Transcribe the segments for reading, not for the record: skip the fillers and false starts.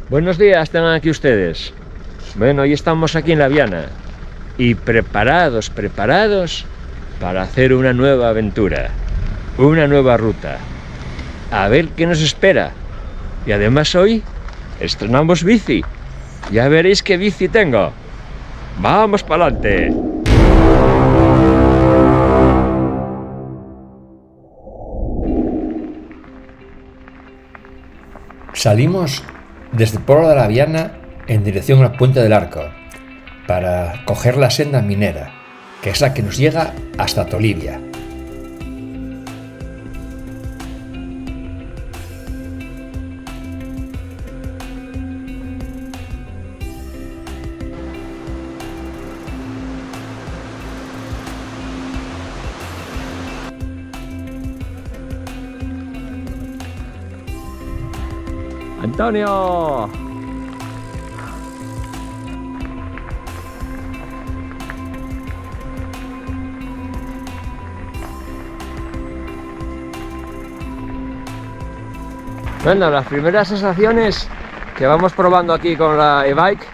Buenos días, tengan aquí ustedes. Bueno, hoy estamos aquí en La Viana y preparados para hacer una nueva aventura, una nueva ruta. A ver qué nos espera. Y además hoy estrenamos bici. Ya veréis qué bici tengo. ¡Vamos para adelante! Salimos desde Pueblo de La Viana en dirección al Puente del Arco para coger la senda minera, que es la que nos llega hasta Tolivia. ¡Antonio! Bueno, las primeras sensaciones que vamos probando aquí con la e-bike,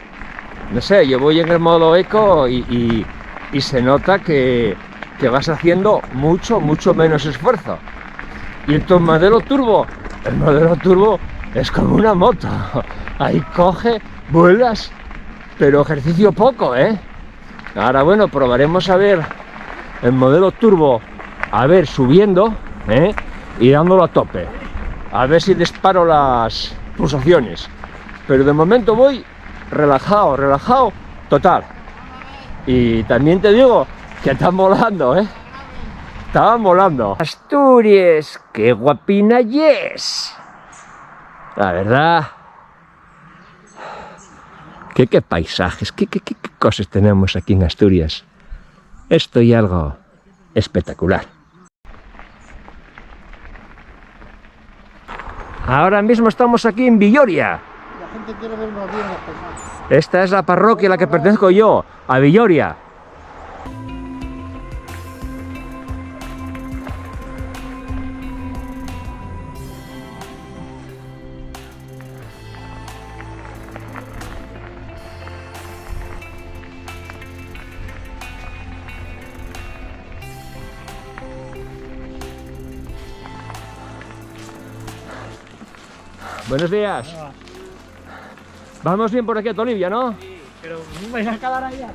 no sé, yo voy en el modo eco y se nota que vas haciendo mucho menos esfuerzo. Y el modelo turbo es como una moto, ahí coge, vuelas, pero ejercicio poco, ¿eh? Ahora bueno, probaremos a ver el modelo turbo, a ver, subiendo, y dándolo a tope, a ver si disparo las pulsaciones, pero de momento voy relajado, total. Y también te digo que están volando, estaban volando. Asturias, qué guapina yes. La verdad, qué paisajes, qué cosas tenemos aquí en Asturias. Esto y algo espectacular. Ahora mismo estamos aquí en Villoria. La gente quiere vernos bien los paisajes. Esta es la parroquia a la que pertenezco yo, a Villoria. Buenos días. Vamos bien por aquí a Tolivia, ¿no? Sí, pero no vais a acabar allá.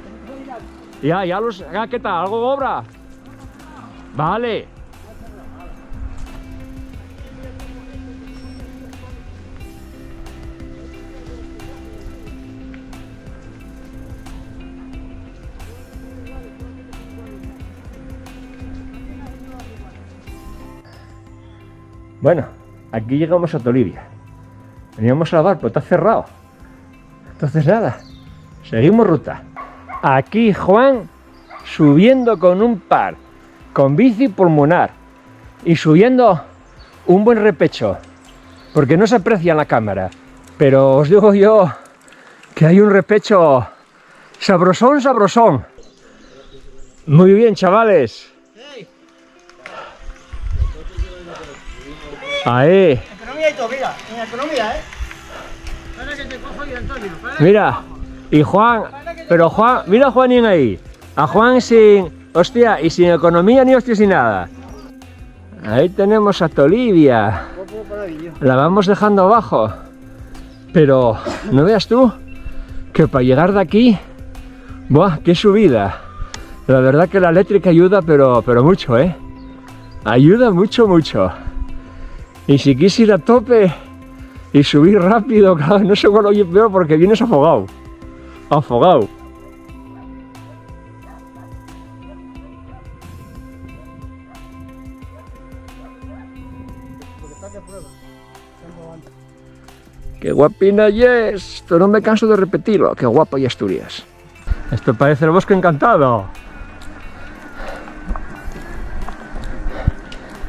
Ya, ¿qué tal? ¿Algo obra? Vale. Bueno, aquí llegamos a Tolivia. Veníamos a lavar, pero está cerrado. Entonces nada, seguimos ruta. Aquí Juan subiendo con un par, con bici pulmonar y subiendo un buen repecho, porque no se aprecia en la cámara, pero os digo yo que hay un repecho sabrosón. Muy bien, chavales. Ahí. Economía y todo, mira, en economía, Para que te cojo yo, Antonio. Mira, y Juan, pero Juan, mira a Juanín ahí. A Juan sin, hostia, y sin economía ni hostia sin nada. Ahí tenemos a Tolivia. La vamos dejando abajo. Pero, ¿no veas tú? Que para llegar de aquí, ¡buah, qué subida! La verdad que la eléctrica ayuda, pero mucho, Ayuda mucho. Y si quieres ir a tope y subir rápido, claro, no sé cuál oye peor porque vienes afogado. ¡Qué guapina yes! Esto no me canso de repetirlo. ¡Qué guapo y Asturias! Esto parece el bosque encantado.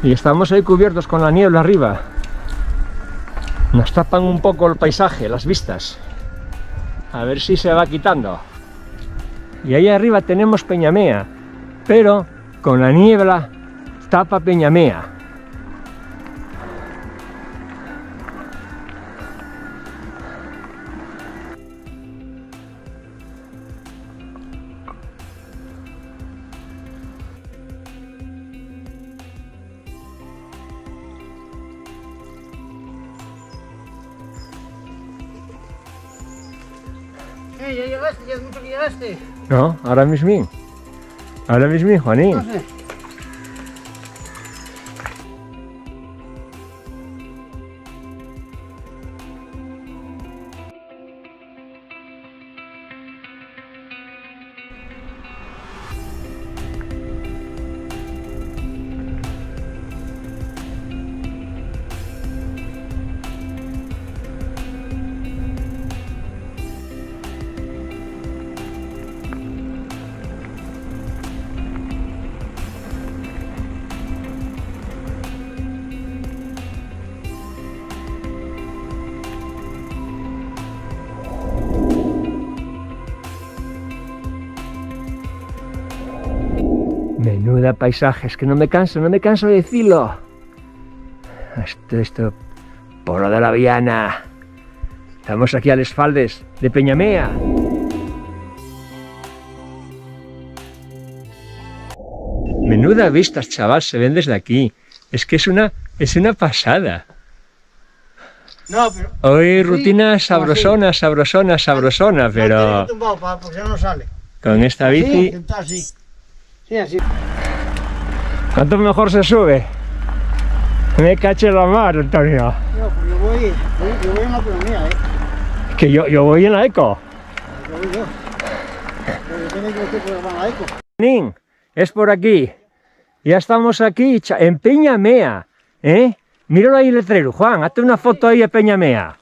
Y estamos ahí cubiertos con la niebla arriba. Nos tapan un poco el paisaje, las vistas. A ver si se va quitando. Y ahí arriba tenemos Peñamea, pero con la niebla tapa Peñamea. Ya llegaste, ya es mucho que llegaste. No, ahora mismo. Ahora mismo, Juanín. No sé. Menuda paisaje, es que no me canso de decirlo. Esto, Polo de la Viana. Estamos aquí a les faldes de Peñamea. Menuda vistas, chaval, se ven desde aquí. Es que es una pasada. No, pero... Hoy rutina Sí, sabrosona, pero tumbado, porque no sale. con esta Sí, bici, intentar así. Sí, así. ¿cuánto mejor se sube? Me caché la mar, Antonio. No, pues yo voy en la autonomía, Que yo voy en la eco. Yo voy yo. Pero yo tengo que meter por la eco. Nin, es por aquí. Ya estamos aquí, en Peñamea. Míralo ahí el letrero. Juan, hazte una foto ahí de Peñamea.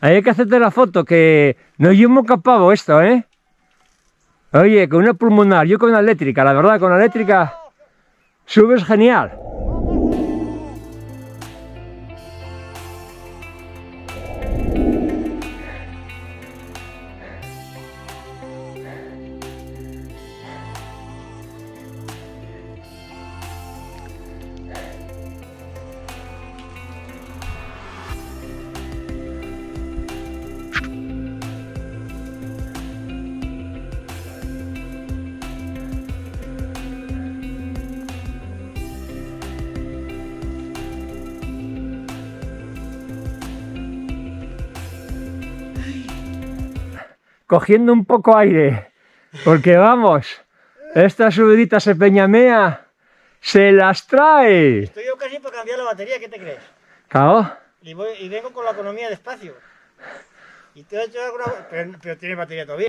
Ahí hay que hacerte la foto, que no llevo capado esto, Oye, con una pulmonar, yo con una eléctrica, la verdad, con la eléctrica subes genial. Cogiendo un poco aire, porque vamos, estas subiditas en Peñamea se las trae. Estoy yo casi para cambiar la batería, ¿qué te crees? ¿Cao? Y vengo con la economía despacio. Y te he hecho alguna... pero tiene batería todavía.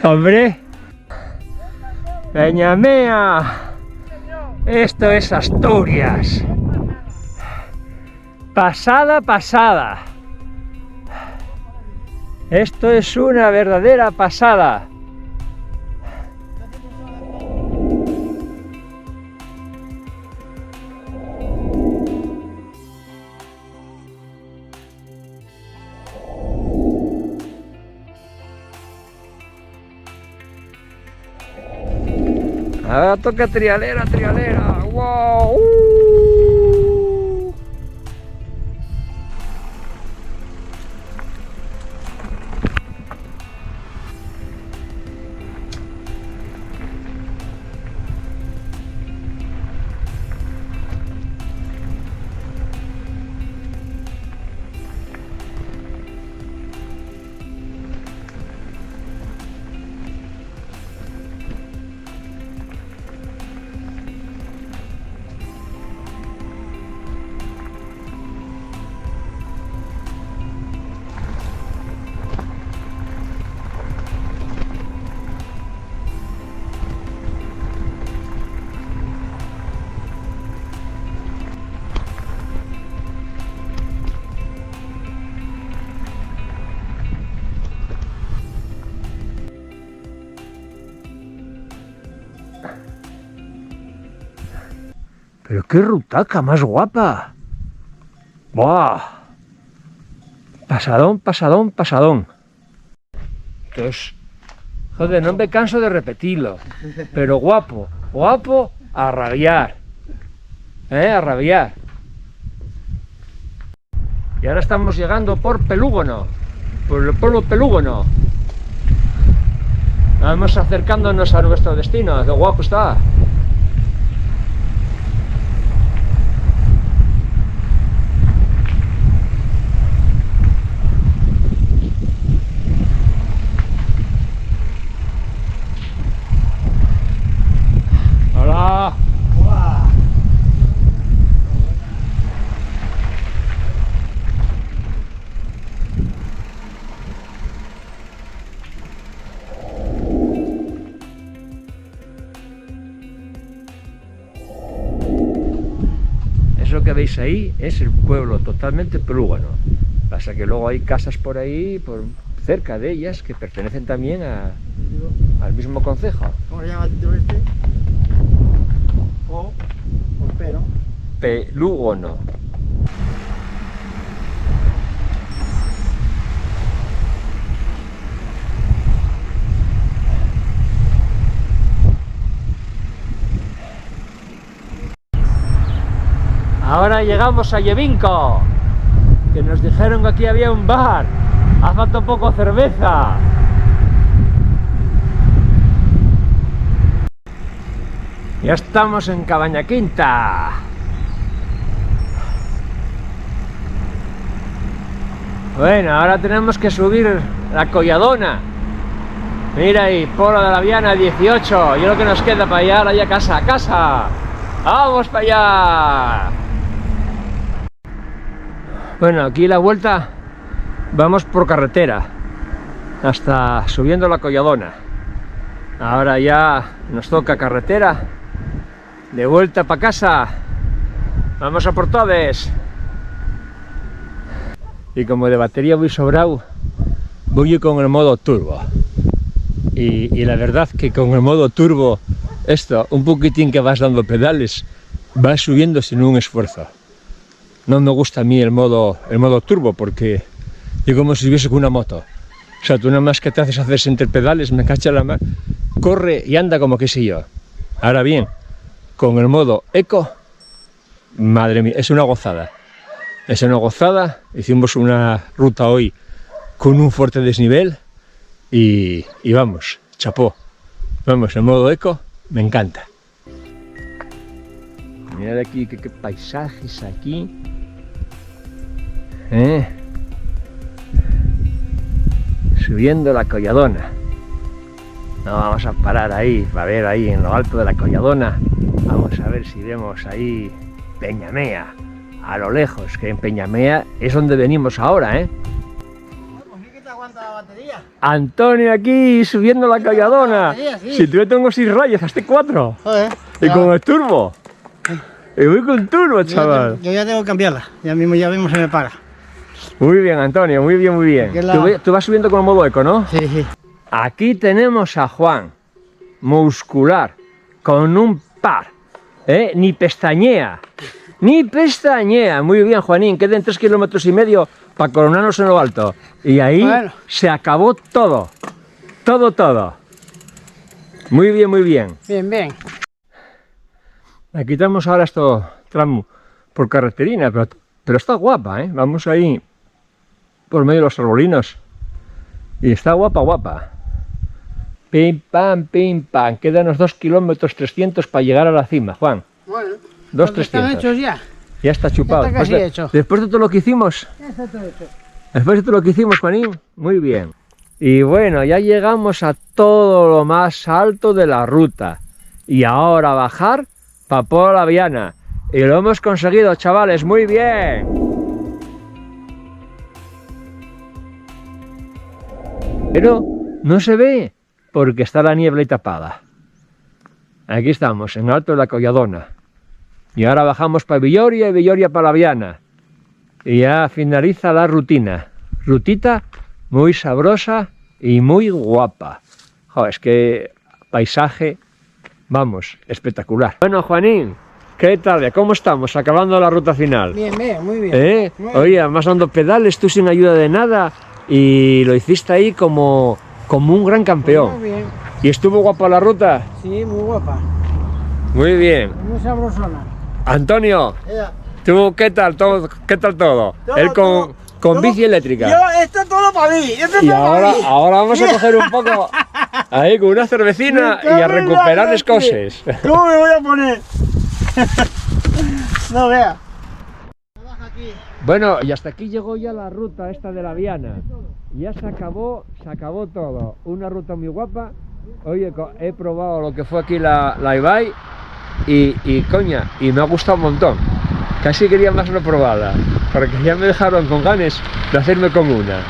Hombre, Peñamea, esto es Asturias, pasada, esto es una verdadera pasada. Ahora toca trialera, wow. Pero qué rutaca más guapa. ¡Buah! Pasadón, pasadón, pasadón. Entonces, joder, no me canso de repetirlo. Pero guapo, guapo a rabiar. A rabiar. Y ahora estamos llegando por Pelúgono. Por el pueblo Pelúgono. Vamos acercándonos a nuestro destino. ¡Qué guapo está! ¡Hola! Eso que veis ahí es el pueblo totalmente Pelúgono. Pasa que luego hay casas por ahí, cerca de ellas, que pertenecen también al mismo concejo. ¿Cómo se llama el título este? O P, ¿no? Pelúgono. Ahora llegamos a Llevinco, que nos dijeron que aquí había un bar. Hace falta un poco cerveza. Ya estamos en Cabaña Quinta. Bueno, ahora tenemos que subir la Colladona. Mira ahí, Pueblo de la Viana 18. Y lo que nos queda para llegar allá a casa. ¡A casa! ¡Vamos para allá! Bueno, aquí la vuelta vamos por carretera hasta subiendo la Colladona. Ahora ya nos toca carretera de vuelta para casa. Vamos a por todes. Y como de batería voy sobrado, voy con el modo turbo. Y la verdad que con el modo turbo, esto, un poquitín que vas dando pedales, vas subiendo sin un esfuerzo. No me gusta a mí el modo turbo porque yo como si estuviese con una moto. O sea, tú nada más que te haces entre pedales, me cacha la mano, corre y anda como que sé yo. Ahora bien, con el modo eco, madre mía, es una gozada. Es una gozada. Hicimos una ruta hoy con un fuerte desnivel y vamos, chapó. Vamos, el modo eco me encanta. Mirad aquí qué paisajes aquí. Subiendo la Colladona. No vamos a parar ahí, para ver ahí en lo alto de la Colladona. Vamos a ver si vemos ahí Peñamea, a lo lejos, que en Peñamea es donde venimos ahora, ¿Qué te aguanta la batería? Antonio aquí subiendo la Colladona. batería, sí. Si tú yo tengo 6 rayas, hazte 4. Joder. Y con el turbo. Y voy con turbo, chaval. Yo ya tengo que cambiarla. Ya mismo se me para. Muy bien, Antonio, muy bien, muy bien. Tú vas subiendo con el modo eco, ¿no? Sí, sí. Aquí tenemos a Juan, muscular, con un par, ni pestañea, ni pestañea. Muy bien, Juanín, quedan 3,5 kilómetros para coronarnos en lo alto. Y ahí se acabó todo, todo. Muy bien, muy bien. Bien. Aquí tenemos ahora esto tramo por carreterina, pero está guapa, Vamos ahí por medio de los arbolinos. Y está guapa. Pim, pam, quedan unos 2,3 kilómetros para llegar a la cima, Juan. Bueno, 2,300. ¿están hechos ya? Ya está chupado. Ya está casi hecho. Después de todo lo que hicimos. Ya está todo hecho. Después de todo lo que hicimos, Juanín. Muy bien. Y bueno, ya llegamos a todo lo más alto de la ruta. Y ahora bajar para Pueblo de la Viana. Y lo hemos conseguido, chavales. Muy bien. Pero no se ve porque está la niebla y tapada. Aquí estamos, en alto de la Colladona. Y ahora bajamos para Villoria y Villoria para la Viana. Y ya finaliza la rutina. Rutita muy sabrosa y muy guapa. Joder, es que paisaje, vamos, espectacular. Bueno, Juanín, ¿Qué tal? ¿Cómo estamos? Acabando la ruta final. Bien, bien, muy bien. ¿Eh? Muy bien. Oye, además dando pedales, tú sin ayuda de nada, y lo hiciste ahí como un gran Muy campeón. bien. ¿Y estuvo guapa la ruta? Sí, muy guapa. Muy bien. Muy sabrosona. Antonio, Ella. ¿tú qué tal todo? ¿Qué tal todo? Todo, Él con todo. bici eléctrica. Esto es todo para mí. Esto es Y todo para mí. ahora vamos a coger un poco ahí con una cervecina y a recuperar las cosas. ¿Cómo me voy a poner? No vea. Baja aquí. Bueno, y hasta aquí llegó ya la ruta esta de la Viana. Ya se acabó todo. Una ruta muy guapa. Oye, he probado lo que fue aquí la Ibai y coña, y me ha gustado un montón. Casi quería más no probarla, porque ya me dejaron con ganas de hacerme con una.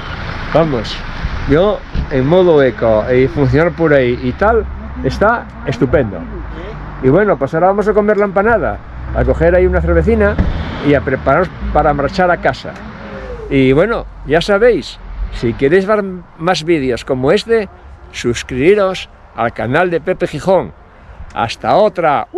Vamos, yo en modo eco y funcionar por ahí y tal, está estupendo. Y bueno, pues ahora vamos a comer la empanada, a coger ahí una cervecina y a prepararnos para marchar a casa. Y bueno, ya sabéis, si queréis ver más vídeos como este, suscribiros al canal de Pepe Gijón. ¡Hasta otra!